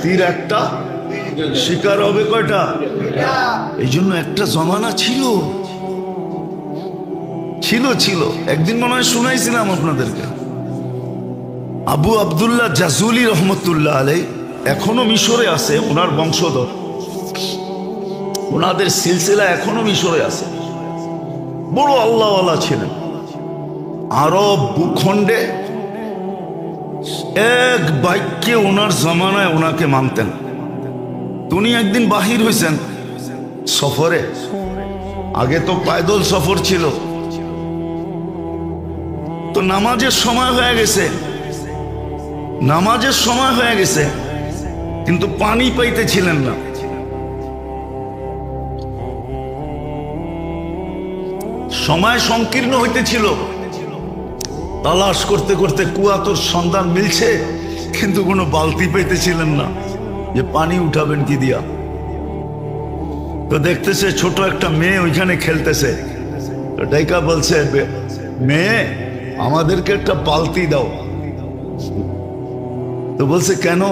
তীর একটা, শিকার হবে কয়টা? এই জন্য একটা জমানা ছিল ছিল ছিল একদিন মনে হয় শুনাইছিলাম আপনাদেরকে, আবু আবদুল্লাহ জাজুলি রহমতুল্লাহ আলাই এখনো মিশরে আছে, ওনার বংশধর, ওনাদের সিলসিলা এখনো মিশরে আছে, বড় আল্লাহওয়ালা ছিলেন। আরব ভূখণ্ডে এক বাক্যে ওনার জমানায় ওনাকে মানতেন। উনি একদিন বাহির হয়েছেন সফরে, আগে তো পায়দল সফর ছিল, তো নামাজের সময় হয়ে গেছে, নামাজের সময় হয়ে গেছে, কিন্তু পানি পাইতেছিলেন না। সময় সংকীর্ণ হইতেছিল, তালাশ করতে করতে কুয়াতোর সন্ধান মিলছে, কিন্তু কোনো বালতি পাইতেছিলেন না যে পানি উঠাবেন কি দিয়া। তো দেখতেছে ছোট একটা মেয়ে ওইখানে খেলতেছে, ডাইকা বলছে, মেয়ে আমাদেরকে একটা বালতি দাও। তো বলছে কেন?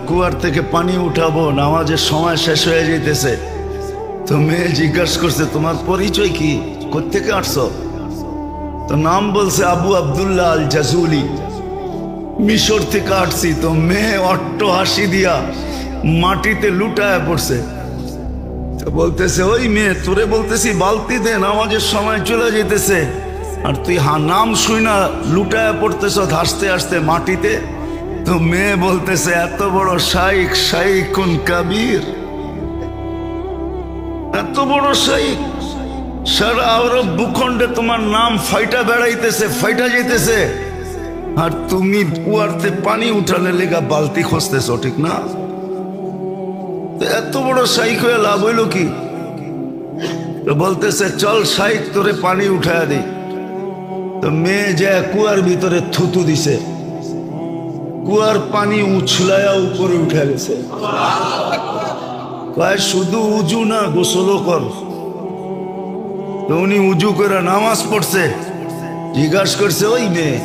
কুয়ার থেকে পানি উঠাবো, নামাজের সময় শেষ হয়ে যাইতেছে। তো মেয়ে জিজ্ঞাসা করছে, তোমার পরিচয় কি, কোত্থেকে আসছো? তো নাম বলছে আবু আবদুল্লাহ আল জাজুলি, মিশর থেকে আসছি। তো মেয়ে অট্ট হাসি দিয়া মাটিতে লুটায় পড়ছে। তো বলতেছে, ওই মেয়ে, তোরে বলতেছি বালতি দে, নামাজের সময় চলে যেতেছে, আর তুই নাম শুই না লুটায় পড়তেছ হাসতে হাসতে মাটিতে। তো মেয়ে বলতেছে, এত বড় শাইখ, শাইখুন কাবীর, এত বড় শাইখ, সারা আরব ভূখণ্ডে তোমার নাম ফাইটা বেড়াইতেছে, ফাইটা যেতেছে, আর তুমি কুয়ারতে পানি উঠালে লেগা বালতি খুঁজতেছ, ঠিক না? এত বড় শাইখ হয়ে লাভ হইল কি? তো বলতেছে, চল শাইখ তোরে পানি উঠায় দিই। তো মেয়ে যায় কুয়ার ভিতরে থুতু দিছে, কুয়ার পানি উছলায়া উপরে উঠে গেছে। কয় শুধু উজু না, গোসলও কর। তো উনি উজু করে নামাজ পড়ছে। জিজ্ঞাসা করছে, ওই মেয়ে,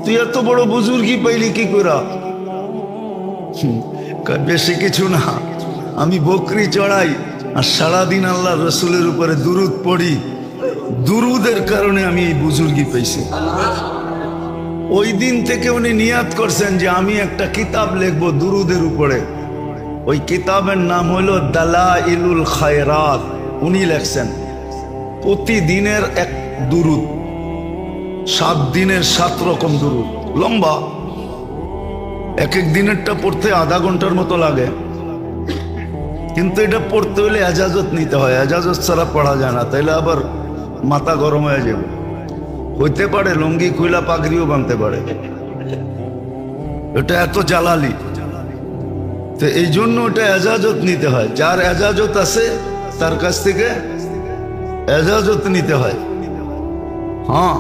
তুই এত বড় বুজুর্গি পাইলি কি করা? বেশি কিছু না, আমি বকরি চড়াই আর সারাদিন আল্লাহ রসুলের উপরে দুরুদ পড়ি, দুরুদের কারণে আমি এই বুজুর্গি পাইছি। ওই দিন থেকে উনি নিয়াত করছেন যে আমি একটা কিতাব লিখবো দুরুদের উপরে। ওই কিতাবের নাম হলো দালাইলুল খায়রাত। উনি লেখছেন প্রতিদিনের এক দুরুদ, 7 দিনের 7 রকম দুরুদ, লম্বা। এক এক দিনেরটা পড়তে আধা ঘন্টার মতো লাগে, কিন্তু এটা পড়তে হলে এজাজত নিতে হয়, এজাজত ছাড়া পড়া যায় না, তাইলে আবার মাথা গরম হয়ে যাবে। হইতে পারে লুঙ্গি খুইলা পাগড়িও বানতে পারে, এটা এত জালালি। তো এই জন্য ওটা এজাজত নিতে হয়, যার এজাজত আছে তার কাছ থেকে এজাজত নিতে হয়। হ্যাঁ,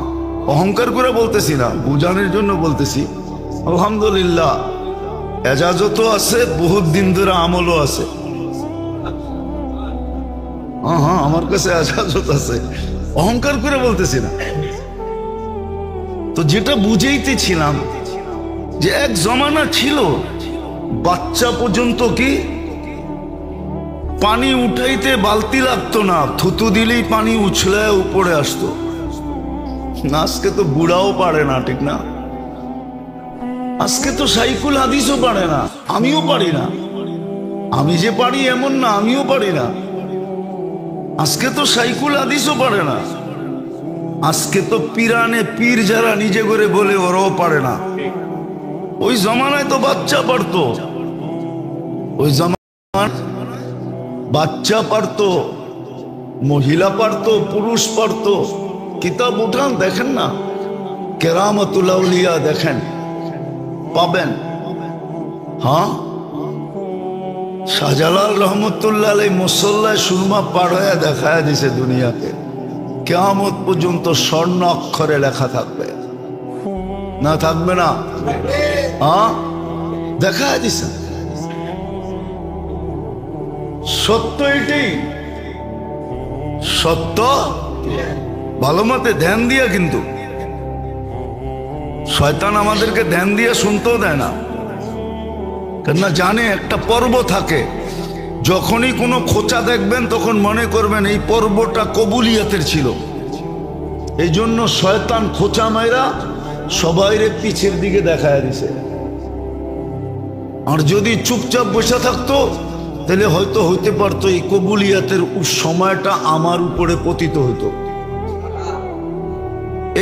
অহংকার করে বলতেছি না, বুঝানোর জন্য বলতেছি। আলহামদুলিল্লাহ এজাজতও আছে, বহুত দিন ধরে আমলও আছে। হ্যাঁ হ্যাঁ, আমার কাছে এজাজত আছে, অহংকার করে বলতেছি না। তো যেটা বুঝাইতেছিলাম যে এক জমানা ছিল বাচ্চা পর্যন্ত কি পানি উঠাইতে বালতি লাগতো না, থুতু দিলেই পানি উছলে উপরে আসতো। আজকে তো বুড়াও পারে না, ঠিক না? আজকে তো সাইকুল হাদিসও পারে না, আমিও পারি না। আমি যে পারি এমন না, আমিও পারি না। আজকে তো সাইকুল হাদিসও পারে না। আজকে তো পিরানে পীর যারা নিজে করে বলে ওরাও পারে না। ওই জমানায় তো বাচ্চা পারতো, ওই জমানায় বাচ্চা পারতো, মহিলা পারতো, পুরুষ পারতো। কিতাব উঠান দেখেন না, কেরামতুল আউলিয়া দেখেন, পাবেন। হ্যাঁ, শাহজালাল রহমতুল্লাহ আলাই মুসল্লায় সুরমা পার হয়ে দেখায় দিছে দুনিয়াকে, কিয়ামত পর্যন্ত স্বর্ণ অক্ষরে লেখা থাকবে, না থাকবে না? হ্যাঁ, দেখায় দিছে। সত্য এটাই, সত্য। ভালো মতে ধ্যান দিয়া, কিন্তু শয়তান আমাদেরকে ধ্যান দিয়ে শুনতেও দেয় না। কেননা জানে একটা পর্ব থাকে, যখনই কোনো খোঁচা দেখবেন তখন মনে করবেন এই পর্বটা কবুলিয়তের ছিল। এই জন্য শয়তান খোঁচা মাইরা সবাইরে পিছের দিকে দেখায় দিছে। আর যদি চুপচাপ বসে থাকতো তাহলে হয়তো হইতে পারতো এই কবুলিয়তের সময়টা আমার উপরে পতিত হইতো।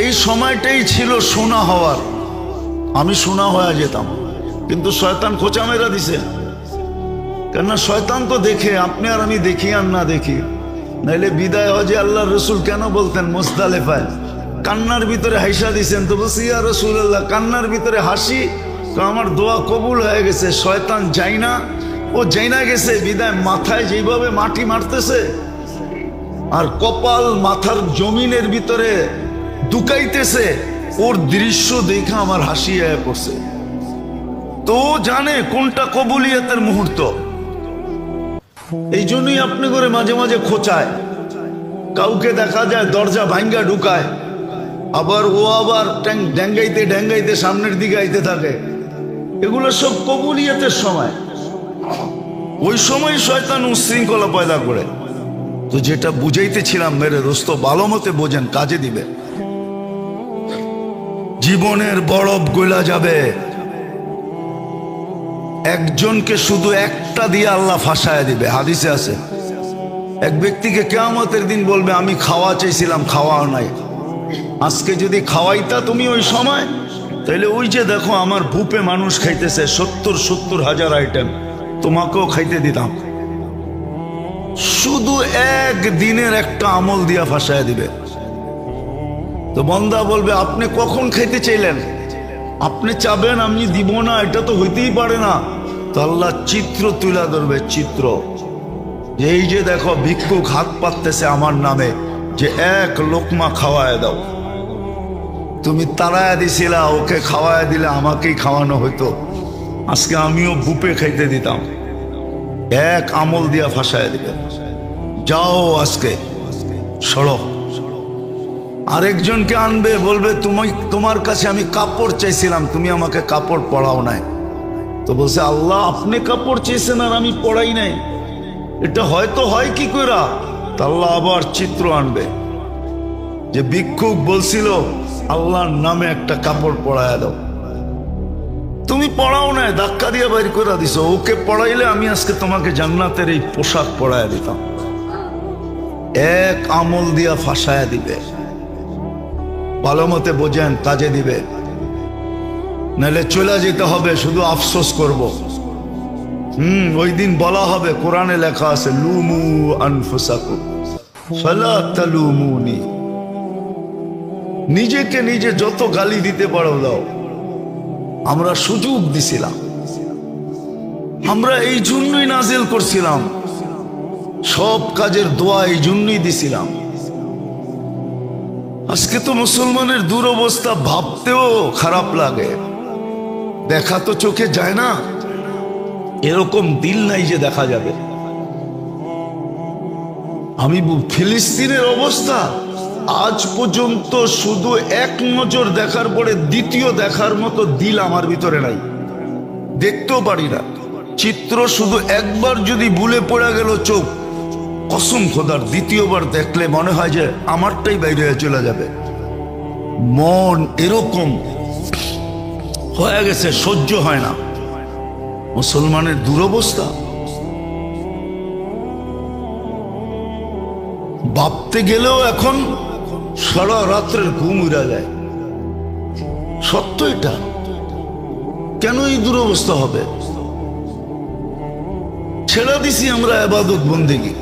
এই সময়টাই ছিল সোনা হওয়ার, আমি সোনা হয়ে যেতাম, কিন্তু শয়তান খোঁচা মেরা দিছে। কেননা শয়তান তো দেখে, আপনি আর আমি দেখি আর না দেখি। নাইলে বিদায় হজে আল্লাহ রসুল কেন বলতেন মুজদালিফায় কান্নার ভিতরে হাসা দিছেন? তো বলছি ইয়া রাসূলুল্লাহ, কান্নার ভিতরে হাসি তো আমার দোয়া কবুল হয়ে গেছে, শয়তান যাই না, ও যাই না গেছে বিদায় মাথায় যেভাবে মাটি মারতেছে আর কপাল মাথার জমিনের ভিতরে দুকাইতেছে, ওর দৃশ্য দেখে আমার হাসি আয়া পড়ছে। তো জানে কোনটা কবুলিয়তের মুহূর্ত। এই জন্যই আপনি করে মাঝে মাঝে খোঁচায়, কাউকে দেখা যায় দরজা ভাঙ্গা ঢুকায়, আবার ও আবার ড্যাঙ্গাইতে ড্যাঙ্গাইতে সামনের দিকে আইতে থাকে। এগুলো সব কবুলিয়তের সময়। ওই সময় শয়তান উশৃঙ্খলা পয়দা করে। তো যেটা বুঝাইতেছিলাম মেরে দোস্ত, ভালো মতে বোঝেন, কাজে দিবে। জীবনের বরফ গলা যাবে, একজনকে শুধু একটা দিয়ে আল্লাহ ফাঁসায় দিবে। হাদিসে আছে, এক ব্যক্তিকে কিয়ামতের দিন বলবে আমি খাওয়া চাইছিলাম, খাওয়াও নাই। আজকে যদি খাওয়াইতা তুমি ওই সময়, তাহলে ওই যে দেখো আমার বুপে মানুষ খাইতেছে 70 হাজার আইটেম, তোমাকেও খাইতে দিতাম। শুধু এক দিনের একটা আমল দিয়া ফাঁসায় দিবে। তো বন্দা বলবে আপনি কখন খাইতে চাইলেন? আপনি চাবেন আমি দিব না, এটা তো হইতেই পারে না। তো আল্লাহ চিত্র তুলে ধরবে, চিত্র, যে এই যে দেখো ভিক্ষুক হাত পাততেছে আমার নামে, যে এক লোকমা খাওয়ায় দাও। তুমি তাড়ায় দিছিলা, ওকে খাওয়ায় দিলে আমাকেই খাওয়ানো হইতো, আজকে আমিও বুপে খাইতে দিতাম। এক আমল দিয়া ফাঁসায় দিবে, যাও আজকে সরো। আরেকজনকে আনবে, বলবে তোমার কাছে আমি কাপড় চাইছিলাম, তুমি আমাকে কাপড় পরাও নাই। তো বলছে আল্লাহ আপনি কাপড় চেয়েছেন আর আমি পরাই নাই, এটা হয়তো হয় কি কইরা? আল্লাহ আবার চিত্র আনবে, যে ভিক্ষুক বলছিল আল্লাহর নামে একটা কাপড় পরায় দাও, তুমি পড়াও নাই, ধাক্কা দিয়ে বাইর করে দিছো। ওকে পড়াইলে আমি আজকে তোমাকে জান্নাতের এই পোশাক পরায় দিতাম। এক আমল দিয়া ফাঁসায় দিবে। ভালো মতে বোঝেন, কাজে দিবে, নাহলে চলে যেতে হবে, শুধু আফসোস করব। ওই দিন বলা হবে, কোরআনে লেখা আছে লুমু আনফুসাকুম ফালা তালুমুনি, নিজেকে নিজে যত গালি দিতে পারো দাও। আমরা সুযোগ দিছিলাম, আমরা এই জন্যই নাজিল করছিলাম, সব কাজের দোয়া এই জন্যই দিছিলাম। আজকে তো মুসলমানের দুরবস্থা ভাবতেও খারাপ লাগে, দেখা তো চোখে যায় না, এরকম দিল নাই যে দেখা যাবে। আমি ফিলিস্তিনের অবস্থা আজ পর্যন্ত শুধু এক নজর দেখার পরে দ্বিতীয় দেখার মতো দিল আমার ভিতরে নাই, দেখতেও পারি না। চিত্র শুধু একবার যদি ভুলে পড়ে গেল চোখ, কসম খোদার দ্বিতীয়বার দেখলে মনে হয় যে আমারটাই বাইরে হয়ে চলে যাবে। মন এরকম হয়ে গেছে, সহ্য হয় না। মুসলমানের দুরবস্থা ভাবতে গেলেও এখন সারা রাত্রের ঘুম উড়া যায়। সত্য এটা। কেন এই দুরবস্থা হবে? ছেড়া দিছি আমরা ইবাদত বন্দেগী,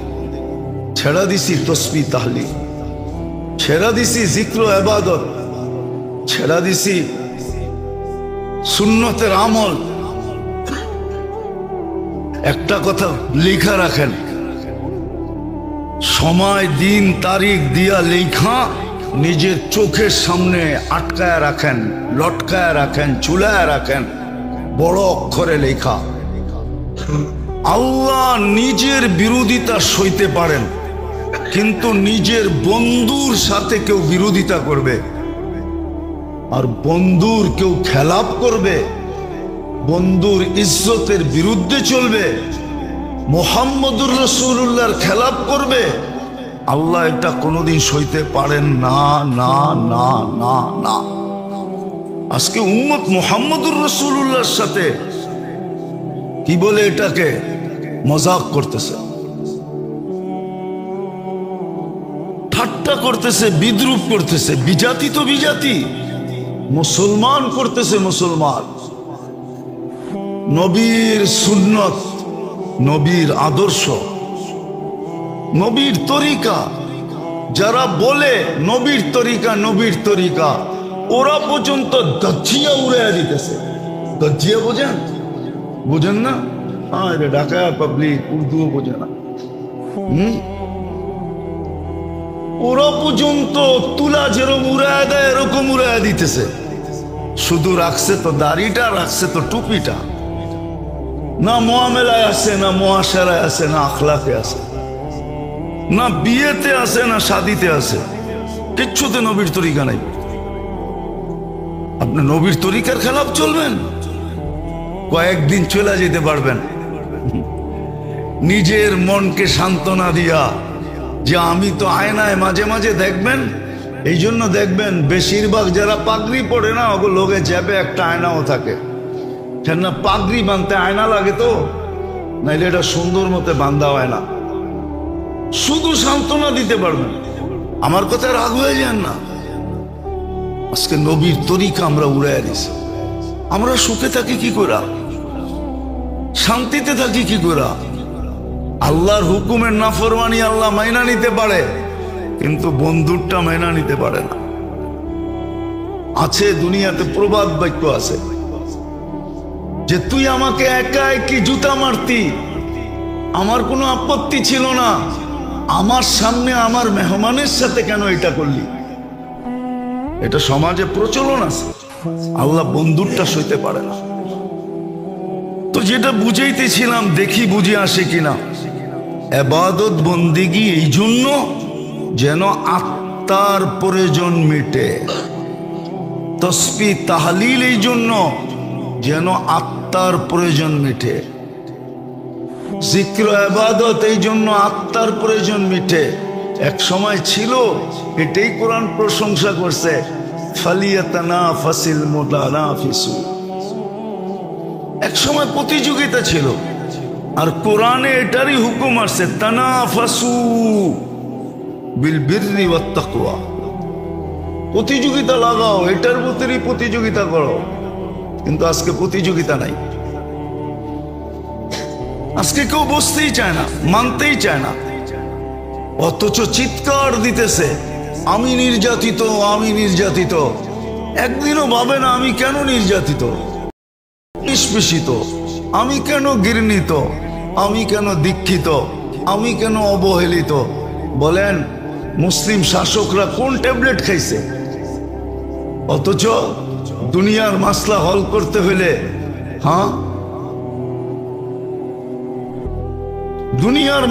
ছেড়া দিছি তসবিহ তাহলিল, ছেড়া দিছি জিক্র ইবাদত, ছেড়া দিছি সুন্নতের আমল। একটা কথা লেখা রাখেন, সময় দিন তারিখ দিয়া লেখা নিজের চোখের সামনে আটকায় রাখেন, লটকায় রাখেন, চুলায় রাখেন, বড় অক্ষরে লেখা। আল্লাহ নিজের বিরোধিতা সইতে পারেন, কিন্তু নিজের বন্ধুর সাথে কেউ বিরোধিতা করবে আর বন্ধুর কেউ খেলাপ করবে, বন্ধুর ইজ্জতের বিরুদ্ধে চলবে, মুহাম্মদুর রাসূলুল্লাহর খেলাফ করবে, আল্লাহ এটা কোনোদিন সইতে পারেন না না না না না। আজকে উম্মত মুহাম্মদুর রাসূলুল্লাহর সাথে কি বলে এটাকে মজাক করতেছে, ঠাট্টা করতেছে, বিদ্রুপ করতেছে। বিজাতি তো বিজাতি, মুসলমান করতেছে মুসলমান। নবীর সুন্নত, নবীর আদর্শ, নবীর তরিকা যারা বলে নবীর তরিকা নবীর তরিকা, ওরা পর্যন্ত দজ্জিয়া উড়াইয়া দিতেছে। দজ্জিয়া বোঝেন? বোঝেন না? হ্যাঁ, এটা ঢাকা পাবলিক উর্দুও বোঝে না। ওরা পর্যন্ত তুলা যেরকম উড়াইয়া দেয় এরকম উড়াইয়া দিতেছে। শুধু রাখছে তো দাড়িটা, রাখছে তো টুপিটা, না মুআমেলায় আছে, না মুআশারায় আছে, না আখলাকে আছে, না বিয়েতে আছে, না শাদিতে আছে, কিচ্ছুতে নবীর তরিকা নাই। আপনি নবীর তরিকার খেলাফ চলবেন, কয়েকদিন চলে যেতে পারবেন। নিজের মনকে সান্ত্বনা দিয়া যে আমি তো আয়নায় মাঝে মাঝে দেখবেন, এই জন্য দেখবেন বেশিরভাগ যারা পাগড়ি পড়ে না, ওগুলো লোকে জ্যাবে একটা আয়নাও থাকে। কেন পাগড়ি বাঁধতে আয়না লাগে তো, নাইলে এটা সুন্দর মতো বান্ধা হয় না। শুধু সান্ত্বনা দিতে পারবেন, আমার কথা রাগ হয়ে যান না। আজকে নবীর তরিকা আমরা উড়াইয়া দিছি। আমরা সুখে থাকি কি করে, শান্তিতে থাকি কি করে? আল্লাহর হুকুমের নাফরমানি আল্লাহ মাইনা নিতে পারে, কিন্তু বন্ধুরটা মাইনা নিতে পারে না। আছে দুনিয়াতে প্রবাদ বাক্য আছে যে তুই আমাকে একা একই জুতা মারতি, আমার কোনো আপত্তি ছিল না, আমার সামনে আমার মেহমানের সাথে কেন এটা করলি? এটা সমাজে প্রচলন আছে। আল্লাহ বন্ধুরটা সইতে পারে না। তো যেটা বুঝাইতেছিলাম, দেখি বুঝে আসে কিনা। ইবাদত বন্দিগি এই জন্য যেন আত্মার প্রয়োজন মিটে, তাসবিহ তাহলিল এই জন্য যেন আত্মার প্রয়োজন মিটে, জিক্র ইবাদত এই জন্য আত্মার প্রয়োজন মিটে। এক সময় ছিল, এটাই কোরআন প্রশংসা করছে, ফালিয়াতানাফাসিল মুতানাফিসুন। এক সময় প্রতিযোগিতা ছিল, আর কোরআনে এটারই হুকুম আসছে, তানাফাসু বিল বিররি ওয়াত তাকওয়া। প্রতিযোগিতা লাগাও, এটার ভিতরেই প্রতিযোগিতা করো। কিন্তু আজকে প্রতিযোগিতা নাই। আজকে কেউ বসতেই চায় না, মানতেই চায় না, অথচ চিৎকার দিতেছে আমি নির্যাতিত, আমি নির্যাতিত। একদিনও ভাবে না আমি কেন নির্যাতিত, নিষ্পেষিত, আমি কেন ঘৃণিত, আমি কেন দীক্ষিত, আমি কেন অবহেলিত। বলেন মুসলিম শাসকরা কোন ট্যাবলেট খাইছে? অথচ দুনিয়ার মাসলা হল করতে হইলে, হ্যাঁ, দুনিয়ার